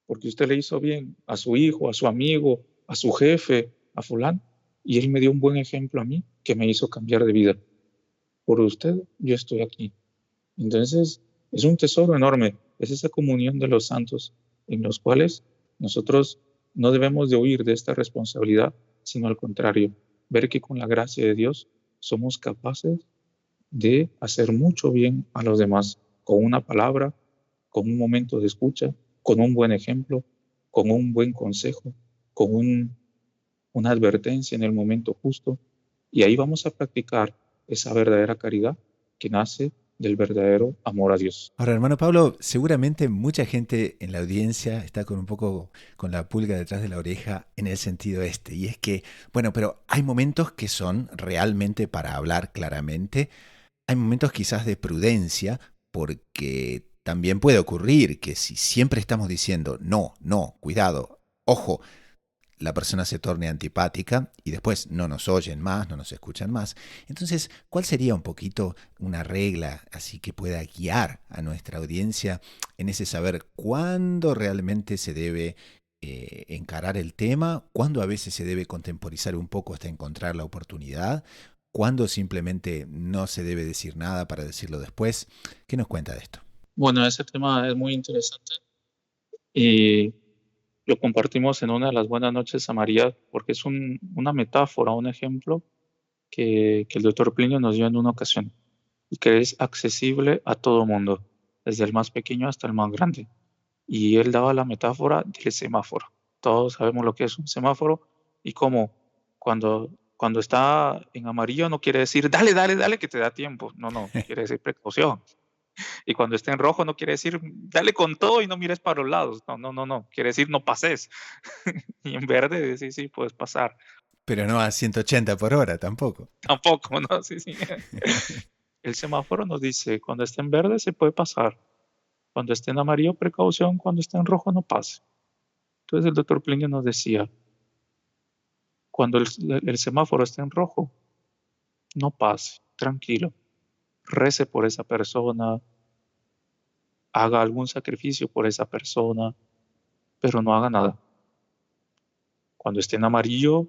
Porque usted le hizo bien a su hijo, a su amigo, a su jefe, a fulano, y él me dio un buen ejemplo a mí que me hizo cambiar de vida. Por usted, yo estoy aquí. Entonces, es un tesoro enorme, es esa comunión de los santos en los cuales nosotros no debemos de huir de esta responsabilidad, sino al contrario, ver que con la gracia de Dios somos capaces de hacer mucho bien a los demás, con una palabra, con un momento de escucha, con un buen ejemplo, con un buen consejo, con una advertencia en el momento justo. Y ahí vamos a practicar esa verdadera caridad que nace del verdadero amor a Dios. Ahora, hermano Pablo, seguramente mucha gente en la audiencia está con un poco con la pulga detrás de la oreja en el sentido este, y es que, bueno, pero hay momentos que son realmente para hablar claramente, hay momentos quizás de prudencia, porque también puede ocurrir que si siempre estamos diciendo no, no, cuidado, ojo, la persona se torne antipática y después no nos oyen más, no nos escuchan más. Entonces, ¿cuál sería un poquito una regla así que pueda guiar a nuestra audiencia en ese saber cuándo realmente se debe encarar el tema, cuándo a veces se debe contemporizar un poco hasta encontrar la oportunidad, cuándo simplemente no se debe decir nada para decirlo después? ¿Qué nos cuenta de esto? Bueno, ese tema es muy interesante y lo compartimos en una de las buenas noches a María porque es una metáfora, un ejemplo que el doctor Plinio nos dio en una ocasión y que es accesible a todo mundo, desde el más pequeño hasta el más grande. Y él daba la metáfora del semáforo. Todos sabemos lo que es un semáforo y cómo cuando está en amarillo no quiere decir dale, dale, dale que te da tiempo. No, no, quiere decir precaución. Y cuando está en rojo no quiere decir dale con todo y no mires para los lados. No, no, no, no. Quiere decir no pases. Y en verde sí, sí, puedes pasar. Pero no a 180 por hora tampoco. Tampoco, ¿no? Sí, sí. El semáforo nos dice cuando está en verde se puede pasar. Cuando esté en amarillo, precaución. Cuando esté en rojo, no pase. Entonces el doctor Plinio nos decía, cuando el semáforo esté en rojo, no pase, tranquilo. Rece por esa persona, haga algún sacrificio por esa persona, pero no haga nada. Cuando esté en amarillo,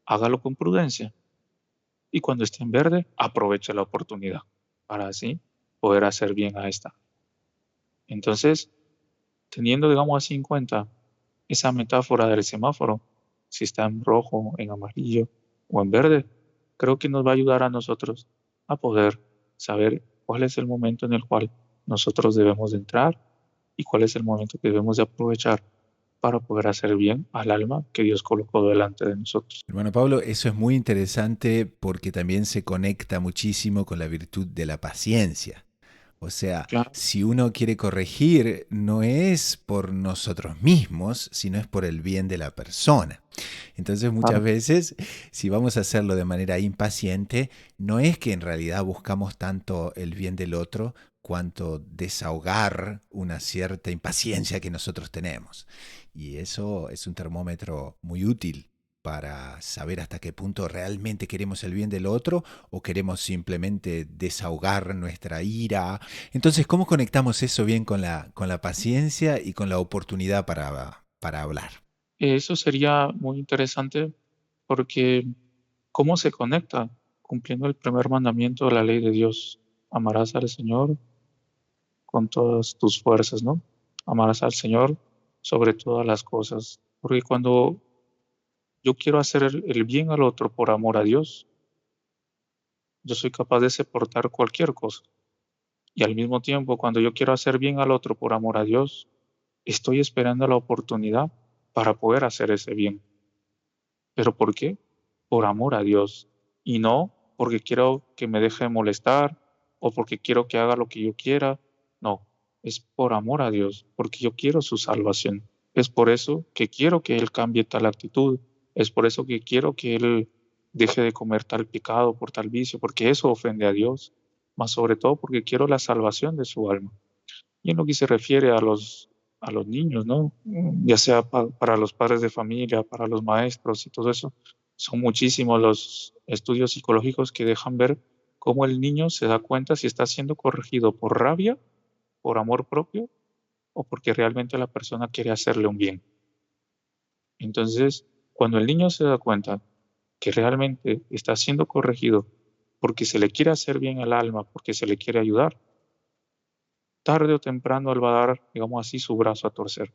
hágalo con prudencia. Y cuando esté en verde, aproveche la oportunidad para así poder hacer bien a esta. Entonces, teniendo, digamos así en cuenta esa metáfora del semáforo, si está en rojo, en amarillo o en verde, creo que nos va a ayudar a nosotros a poder saber cuál es el momento en el cual nosotros debemos de entrar y cuál es el momento que debemos de aprovechar para poder hacer bien al alma que Dios colocó delante de nosotros. Hermano Pablo, eso es muy interesante porque también se conecta muchísimo con la virtud de la paciencia. O sea, Claro, si uno quiere corregir, no es por nosotros mismos, sino es por el bien de la persona. Entonces muchas claro, veces, si vamos a hacerlo de manera impaciente, no es que en realidad buscamos tanto el bien del otro, cuanto desahogar una cierta impaciencia que nosotros tenemos. Y eso es un termómetro muy útil para saber hasta qué punto realmente queremos el bien del otro o queremos simplemente desahogar nuestra ira. Entonces, ¿cómo conectamos eso bien con la paciencia y con la oportunidad para hablar? eso sería muy interesante porque ¿cómo se conecta? Cumpliendo el primer mandamiento de la ley de Dios. Amarás al Señor con todas tus fuerzas, ¿no? Amarás al Señor sobre todas las cosas. Porque cuando yo quiero hacer el bien al otro por amor a Dios, yo soy capaz de soportar cualquier cosa. Y al mismo tiempo, cuando yo quiero hacer bien al otro por amor a Dios, estoy esperando la oportunidad para poder hacer ese bien. ¿Pero por qué? Por amor a Dios. Y no porque quiero que me deje de molestar o porque quiero que haga lo que yo quiera. No, es por amor a Dios, porque yo quiero su salvación. Es por eso que quiero que Él cambie tal actitud. Es por eso que quiero que Él deje de comer tal pecado por tal vicio, porque eso ofende a Dios. Más sobre todo porque quiero la salvación de su alma. Y en lo que se refiere a los niños, ¿no? Ya sea para los padres de familia, para los maestros y todo eso, son muchísimos los estudios psicológicos que dejan ver cómo el niño se da cuenta si está siendo corregido por rabia, por amor propio o porque realmente la persona quiere hacerle un bien. Entonces, cuando el niño se da cuenta que realmente está siendo corregido porque se le quiere hacer bien al alma, porque se le quiere ayudar, tarde o temprano él va a dar, digamos así, su brazo a torcer.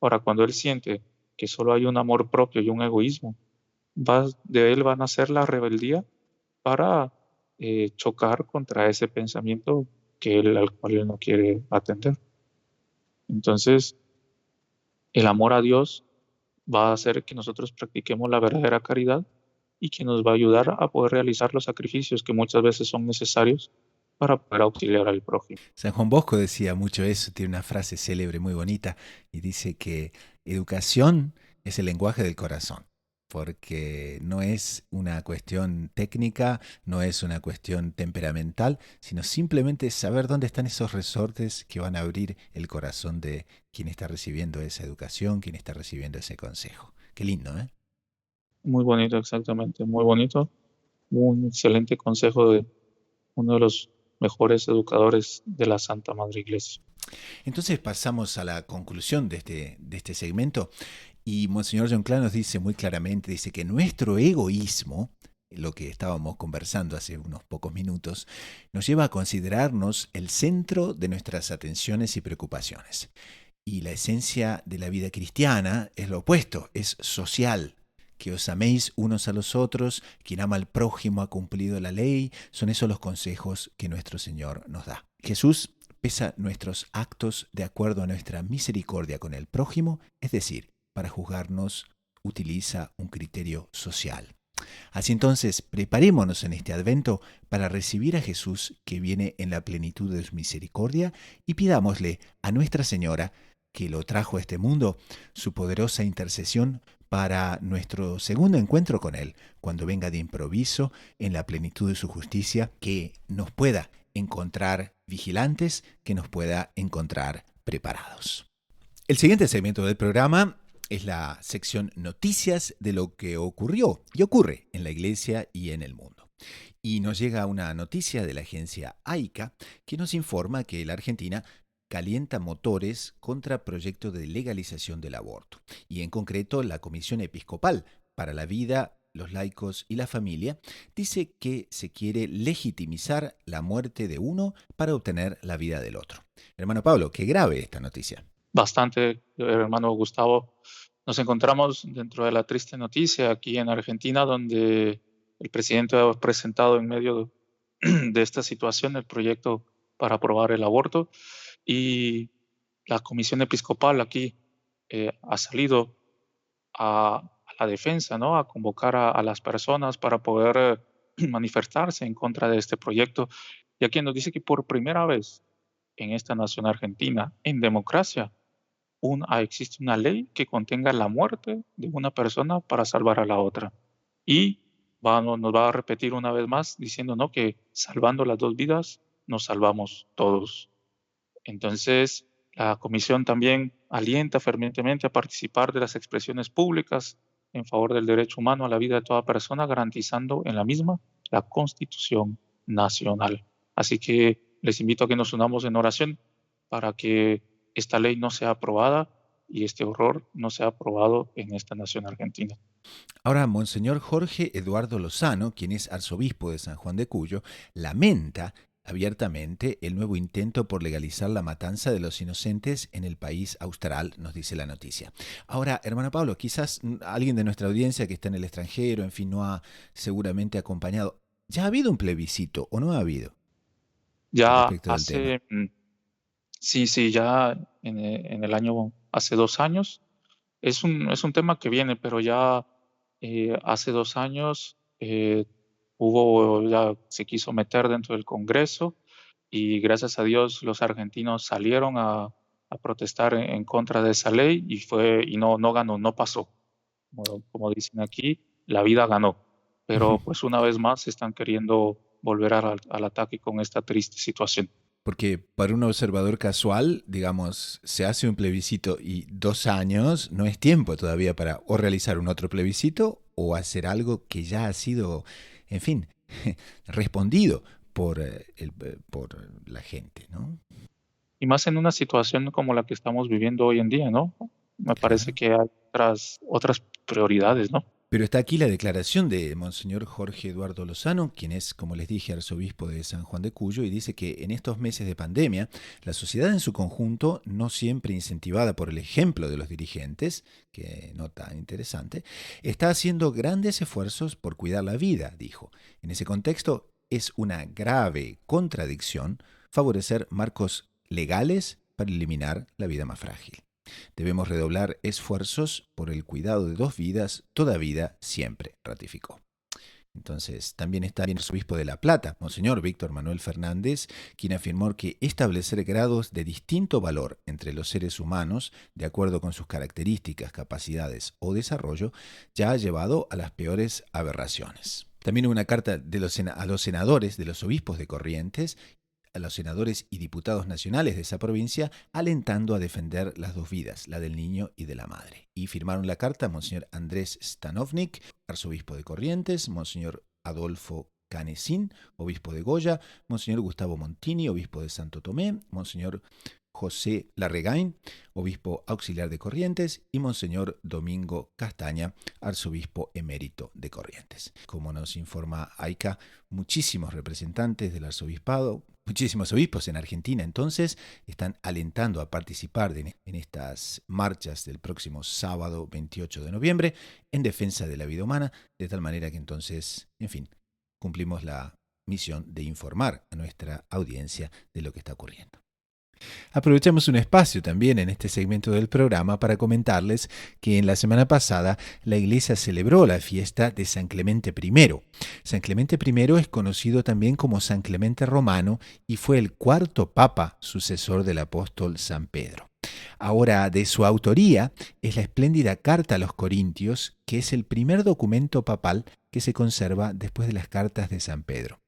Ahora, cuando él siente que solo hay un amor propio y un egoísmo, de él va a nacer la rebeldía para chocar contra ese pensamiento al cual él no quiere atender. Entonces, el amor a Dios va a hacer que nosotros practiquemos la verdadera caridad y que nos va a ayudar a poder realizar los sacrificios que muchas veces son necesarios para poder auxiliar al prójimo. San Juan Bosco decía mucho eso, tiene una frase célebre muy bonita y dice que educación es el lenguaje del corazón, porque no es una cuestión técnica, no es una cuestión temperamental, sino simplemente saber dónde están esos resortes que van a abrir el corazón de quien está recibiendo esa educación, quien está recibiendo ese consejo. Qué lindo, ¿eh? Muy bonito, exactamente, muy bonito. Un excelente consejo de uno de los mejores educadores de la Santa Madre Iglesia. Entonces pasamos a la conclusión de este segmento y Monseñor John Clan nos dice muy claramente, dice que nuestro egoísmo, lo que estábamos conversando hace unos pocos minutos, nos lleva a considerarnos el centro de nuestras atenciones y preocupaciones. Y la esencia de la vida cristiana es lo opuesto, es social. Que os améis unos a los otros, quien ama al prójimo ha cumplido la ley, son esos los consejos que nuestro Señor nos da. Jesús pesa nuestros actos de acuerdo a nuestra misericordia con el prójimo, es decir, para juzgarnos utiliza un criterio social. Así entonces, preparémonos en este Advento para recibir a Jesús que viene en la plenitud de su misericordia y pidámosle a Nuestra Señora, que lo trajo a este mundo, su poderosa intercesión para nuestro segundo encuentro con Él, cuando venga de improviso en la plenitud de su justicia, que nos pueda encontrar vigilantes, que nos pueda encontrar preparados. El siguiente segmento del programa es la sección Noticias de lo que ocurrió y ocurre en la Iglesia y en el mundo. Y nos llega una noticia de la agencia AICA que nos informa que la Argentina calienta motores contra proyecto de legalización del aborto. Y en concreto, la Comisión Episcopal para la Vida, los Laicos y la Familia dice que se quiere legitimizar la muerte de uno para obtener la vida del otro. Hermano Pablo, qué grave esta noticia. bastante, hermano Gustavo. Nos encontramos dentro de la triste noticia aquí en Argentina, donde el presidente ha presentado en medio de esta situación el proyecto para aprobar el aborto, y la Comisión Episcopal aquí ha salido a la defensa, ¿no? A convocar a las personas para poder manifestarse en contra de este proyecto. Y aquí nos dice que por primera vez en esta nación argentina, en democracia, existe una ley que contenga la muerte de una persona para salvar a la otra. Y nos va a repetir una vez más diciendo, ¿no?, que salvando las dos vidas nos salvamos todos. Entonces, la comisión también alienta fervientemente a participar de las expresiones públicas en favor del derecho humano a la vida de toda persona, garantizando en la misma la Constitución Nacional. Así que les invito a que nos unamos en oración para que esta ley no sea aprobada y este horror no sea aprobado en esta nación argentina. Ahora, Monseñor Jorge Eduardo Lozano, quien es arzobispo de San Juan de Cuyo, lamenta abiertamente el nuevo intento por legalizar la matanza de los inocentes en el país austral, nos dice la noticia. Ahora, hermano Pablo, quizás alguien de nuestra audiencia que está en el extranjero, en fin, no ha seguramente acompañado. ¿Ya ha habido un plebiscito o no ha habido Ya respecto del tema? sí, ya en el año, hace 2 años, es un tema que viene, pero ya hace 2 años ya se quiso meter dentro del Congreso, y gracias a Dios los argentinos salieron a protestar en contra de esa ley, y no ganó, no pasó. Como dicen aquí, la vida ganó. Pero pues una vez más están queriendo volver al ataque con esta triste situación. Porque para un observador casual, digamos, se hace un plebiscito y 2 años no es tiempo todavía para o realizar un otro plebiscito o hacer algo que ya ha sido, en fin, respondido por la gente, ¿no? Y más en una situación como la que estamos viviendo hoy en día, ¿no? Me parece Claro. que hay otras prioridades, ¿no? Pero está aquí la declaración de Monseñor Jorge Eduardo Lozano, quien es, como les dije, arzobispo de San Juan de Cuyo, y dice que en estos meses de pandemia, la sociedad en su conjunto, no siempre incentivada por el ejemplo de los dirigentes, que nota interesante, está haciendo grandes esfuerzos por cuidar la vida, dijo. En ese contexto, es una grave contradicción favorecer marcos legales para eliminar la vida más frágil. Debemos redoblar esfuerzos por el cuidado de 2 vidas, toda vida, siempre, ratificó. Entonces, también está el arzobispo de La Plata, Monseñor Víctor Manuel Fernández, quien afirmó que establecer grados de distinto valor entre los seres humanos, de acuerdo con sus características, capacidades o desarrollo, ya ha llevado a las peores aberraciones. También hubo una carta a los senadores de los obispos de Corrientes, a los senadores y diputados nacionales de esa provincia, alentando a defender las 2 vidas, la del niño y de la madre. Y firmaron la carta Monseñor Andrés Stanovnik, arzobispo de Corrientes, Monseñor Adolfo Canesín, obispo de Goya, Monseñor Gustavo Montini, obispo de Santo Tomé, Monseñor José Larregain, obispo auxiliar de Corrientes, y Monseñor Domingo Castaña, arzobispo emérito de Corrientes. Como nos informa AICA, muchísimos representantes del arzobispado, muchísimos obispos en Argentina entonces están alentando a participar en estas marchas del próximo sábado 28 de noviembre en defensa de la vida humana, de tal manera que entonces, en fin, cumplimos la misión de informar a nuestra audiencia de lo que está ocurriendo. Aprovechamos un espacio también en este segmento del programa para comentarles que en la semana pasada la Iglesia celebró la fiesta de San Clemente I. San Clemente I es conocido también como San Clemente Romano y fue el 4º papa sucesor del apóstol San Pedro. Ahora, de su autoría es la espléndida Carta a los Corintios, que es el primer documento papal que se conserva después de las cartas de San Pedro.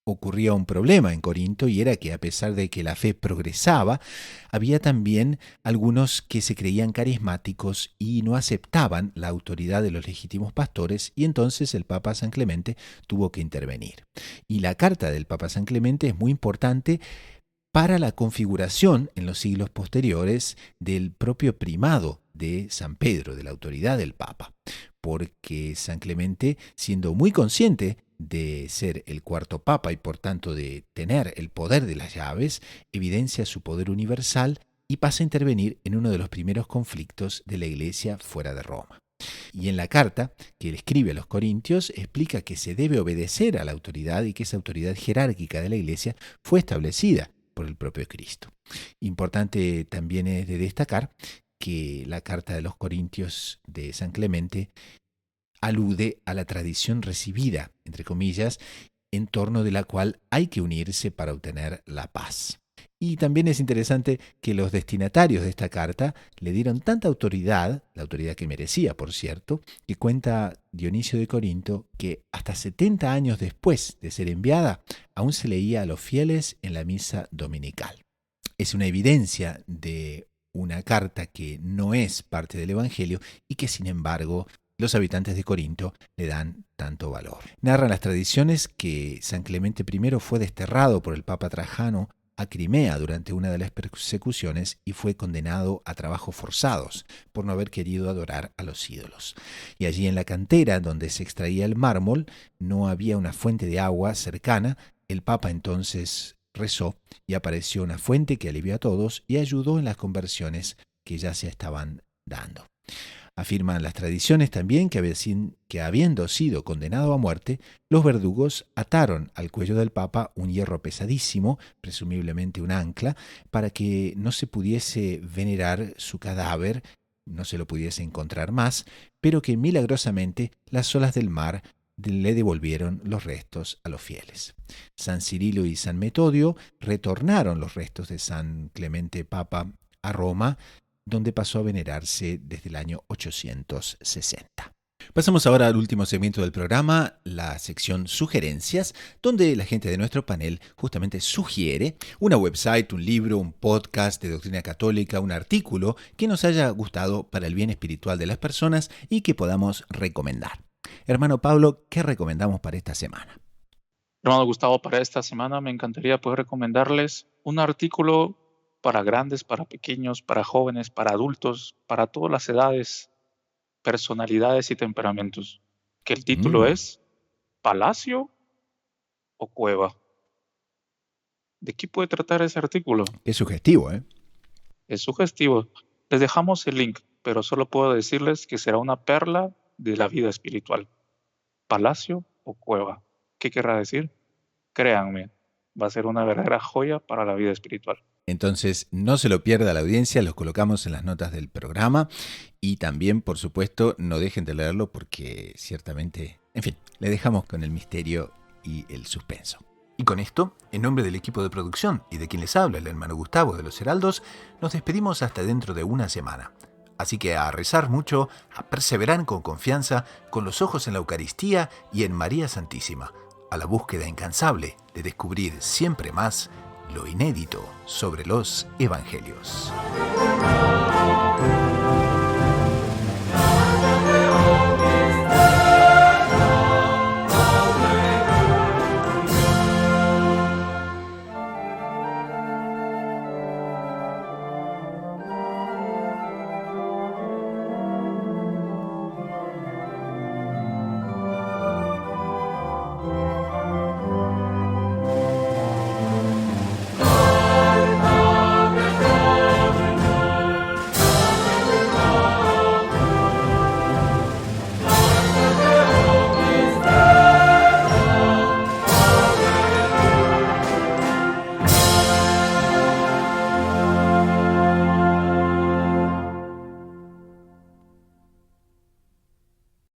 Ocurría un problema en Corinto, y era que a pesar de que la fe progresaba, había también algunos que se creían carismáticos y no aceptaban la autoridad de los legítimos pastores, y entonces el Papa San Clemente tuvo que intervenir. Y la carta del Papa San Clemente es muy importante para la configuración en los siglos posteriores del propio primado de San Pedro, de la autoridad del Papa, porque San Clemente, siendo muy consciente de ser el 4º papa y por tanto de tener el poder de las llaves, evidencia su poder universal y pasa a intervenir en uno de los primeros conflictos de la Iglesia fuera de Roma. Y en la carta que él escribe a los Corintios explica que se debe obedecer a la autoridad y que esa autoridad jerárquica de la Iglesia fue establecida por el propio Cristo. Importante también es de destacar que la carta de los Corintios de San Clemente alude a la tradición recibida, entre comillas, en torno de la cual hay que unirse para obtener la paz. Y también es interesante que los destinatarios de esta carta le dieron tanta autoridad, la autoridad que merecía, por cierto, que cuenta Dionisio de Corinto que hasta 70 años después de ser enviada, aún se leía a los fieles en la misa dominical. Es una evidencia de una carta que no es parte del Evangelio y que, sin embargo, los habitantes de Corinto le dan tanto valor. Narran las tradiciones que San Clemente I fue desterrado por el Papa Trajano a Crimea durante una de las persecuciones y fue condenado a trabajos forzados por no haber querido adorar a los ídolos. Y allí en la cantera donde se extraía el mármol no había una fuente de agua cercana. El Papa entonces rezó y apareció una fuente que alivió a todos y ayudó en las conversiones que ya se estaban dando. Afirman las tradiciones también que habiendo sido condenado a muerte, los verdugos ataron al cuello del Papa un hierro pesadísimo, presumiblemente un ancla, para que no se pudiese venerar su cadáver, no se lo pudiese encontrar más, pero que milagrosamente las olas del mar le devolvieron los restos a los fieles. San Cirilo y San Metodio retornaron los restos de San Clemente Papa a Roma, donde pasó a venerarse desde el año 860. Pasamos ahora al último segmento del programa, la sección Sugerencias, donde la gente de nuestro panel justamente sugiere una website, un libro, un podcast de doctrina católica, un artículo que nos haya gustado para el bien espiritual de las personas y que podamos recomendar. Hermano Pablo, ¿qué recomendamos para esta semana? Hermano Gustavo, para esta semana me encantaría poder recomendarles un artículo para grandes, para pequeños, para jóvenes, para adultos, para todas las edades, personalidades y temperamentos, que el título es ¿Palacio o Cueva? ¿De qué puede tratar ese artículo? Es sugestivo, ¿eh? Es sugestivo. Les dejamos el link, pero solo puedo decirles que será una perla de la vida espiritual. ¿Palacio o Cueva? ¿Qué querrá decir? Créanme, va a ser una verdadera joya para la vida espiritual. Entonces, no se lo pierda la audiencia, los colocamos en las notas del programa y también, por supuesto, no dejen de leerlo porque ciertamente, en fin, le dejamos con el misterio y el suspenso. Y con esto, en nombre del equipo de producción y de quien les habla, el hermano Gustavo de los Heraldos, nos despedimos hasta dentro de una semana. Así que a rezar mucho, a perseverar con confianza, con los ojos en la Eucaristía y en María Santísima, a la búsqueda incansable de descubrir siempre más lo inédito sobre los evangelios.